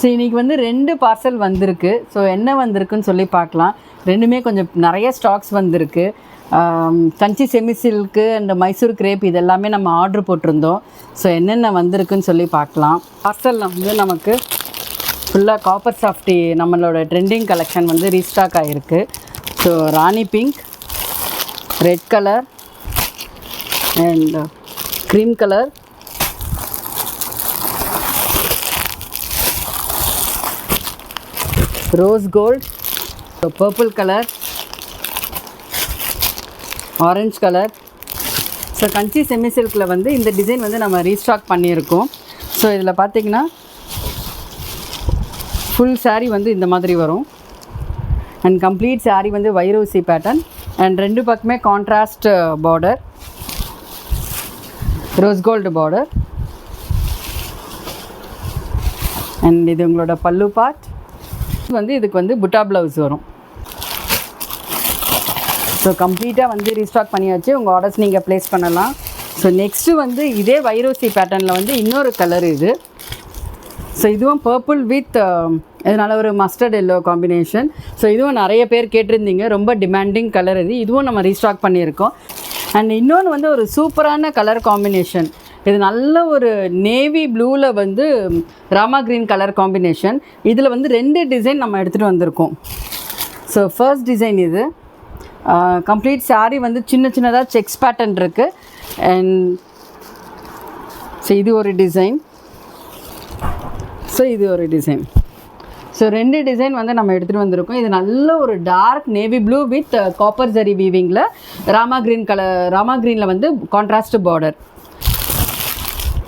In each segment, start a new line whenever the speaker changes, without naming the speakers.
So இன்றைக்கி வந்து 2 parcel வந்திருக்கு. ஸோ என்ன வந்திருக்குன்னு சொல்லி பார்க்கலாம். ரெண்டுமே கொஞ்சம் நிறைய ஸ்டாக்ஸ் வந்திருக்கு. Kanchi semi silk and Mysore crepe இதெல்லாமே நம்ம ஆர்டர் போட்டிருந்தோம். ஸோ என்னென்ன வந்திருக்குன்னு சொல்லி பார்க்கலாம். பார்சலில் வந்து நமக்கு ஃபுல்லாக காப்பர் சாஃப்டி நம்மளோட ட்ரெண்டிங் கலெக்ஷன் வந்து ரீஸ்டாக் ஆகிருக்கு. So rani pink, red colour and cream colour, rose gold, purple colour, orange colour. So Kanchi semi சில்கில் வந்து இந்த டிசைன் வந்து நம்ம ரீஸ்டாக் பண்ணியிருக்கோம். ஸோ இதில் பார்த்திங்கன்னா ஃபுல் சாரீ வந்து இந்த மாதிரி வரும். அண்ட் கம்ப்ளீட் சாரீ வந்து வைரோசி பேட்டர்ன் அண்ட் 2 பக்கமே contrast border, rose gold border. And இது உங்களோட பல்லு பார்ட் வந்து இதுக்கு வந்து புட்டா ப்ளவுஸ் வரும். ஸோ கம்ப்ளீட்டாக வந்து ரீஸ்டாக் பண்ணியாச்சு. உங்கள் ஆர்டர்ஸ் நீங்கள் ப்ளேஸ் பண்ணலாம். ஸோ நெக்ஸ்ட்டு வந்து இதே வைரோசி பேட்டர்னில் வந்து இன்னொரு கலர் இது. ஸோ இதுவும் பர்பிள் வித் இதனால் ஒரு மஸ்டர்ட் எல்லோ காம்பினேஷன். ஸோ இதுவும் நிறைய பேர் கேட்டிருந்தீங்க, ரொம்ப டிமாண்டிங் கலர் இது. இதுவும் நம்ம ரீஸ்டாக் பண்ணியிருக்கோம். அண்ட் இன்னொன்று வந்து ஒரு சூப்பரான கலர் காம்பினேஷன். இது நல்ல ஒரு நேவி ப்ளூவில் வந்து ராமா க்ரீன் கலர் காம்பினேஷன். இதில் வந்து 2 டிசைன் நம்ம எடுத்துகிட்டு வந்திருக்கோம். ஸோ ஃபர்ஸ்ட் டிசைன் இது. கம்ப்ளீட் சாரீ வந்து சின்ன சின்னதாக செக்ஸ் பேட்டர்ன் இருக்குது. அண்ட் ஸோ இது ஒரு டிசைன், ஸோ இது ஒரு டிசைன். ஸோ 2 டிசைன் வந்து நம்ம எடுத்துகிட்டு வந்திருக்கோம். இது நல்ல ஒரு dark navy blue with copper zari வீவிங்கில் ராமா க்ரீன் கலர், ராமா க்ரீனில் வந்து கான்ட்ராஸ்ட் பார்டர்.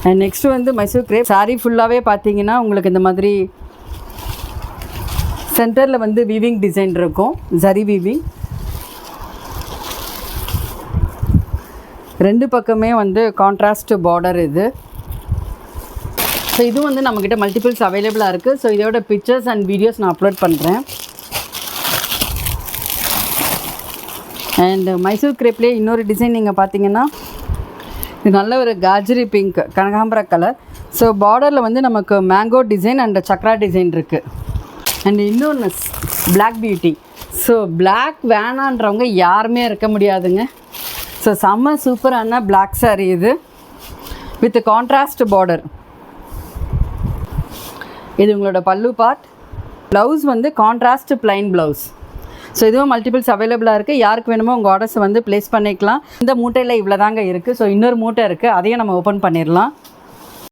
அண்ட் நெக்ஸ்ட்டு வந்து மைசூர் கிரேப். சாரீ ஃபுல்லாகவே பார்த்தீங்கன்னா உங்களுக்கு இந்த மாதிரி சென்டரில் வந்து வீவிங் டிசைன் இருக்கும், ஜரி வீவிங். 2 பக்கமே வந்து கான்ட்ராஸ்ட் பார்டர் இது. ஸோ இதுவும் வந்து நம்மக்கிட்ட மல்டிபிள்ஸ் அவைலபிளாக இருக்குது. ஸோ இதோட பிக்சர்ஸ் அண்ட் வீடியோஸ் நான் அப்லோட் பண்ணுறேன். அண்ட் மைசூர் கிரேப்லேயே இன்னொரு டிசைன் நீங்கள் பார்த்தீங்கன்னா இது நல்ல ஒரு காஜரி பிங்க், கனகாம்பர கலர். ஸோ பார்டரில் வந்து நமக்கு mango design and Chakra design இருக்குது. அண்ட் இன்னொன்று பிளாக் பியூட்டி. ஸோ பிளாக் வேணான்றவங்க யாருமே இருக்க முடியாதுங்க. ஸோ செம்ம சூப்பரான பிளாக் சாரீ இது வித் கான்ட்ராஸ்ட் பார்டர். இது உங்களோட பல்லு பார்ட். ப்ளவுஸ் வந்து கான்ட்ராஸ்ட் ப்ளைன் ப்ளவுஸ். ஸோ இதுவும் மல்டிபிள்ஸ் அவைலபிளாக இருக்குது. யாருக்கு வேணுமோ உங்கள் ஆர்டர்ஸை வந்து ப்ளேஸ் பண்ணிக்கலாம். இந்த மூட்டையில் இவ்வளோ தாங்க இருக்குது. ஸோ இன்னொரு மூட்டை இருக்குது, அதையும் நம்ம ஓப்பன் பண்ணிடலாம்.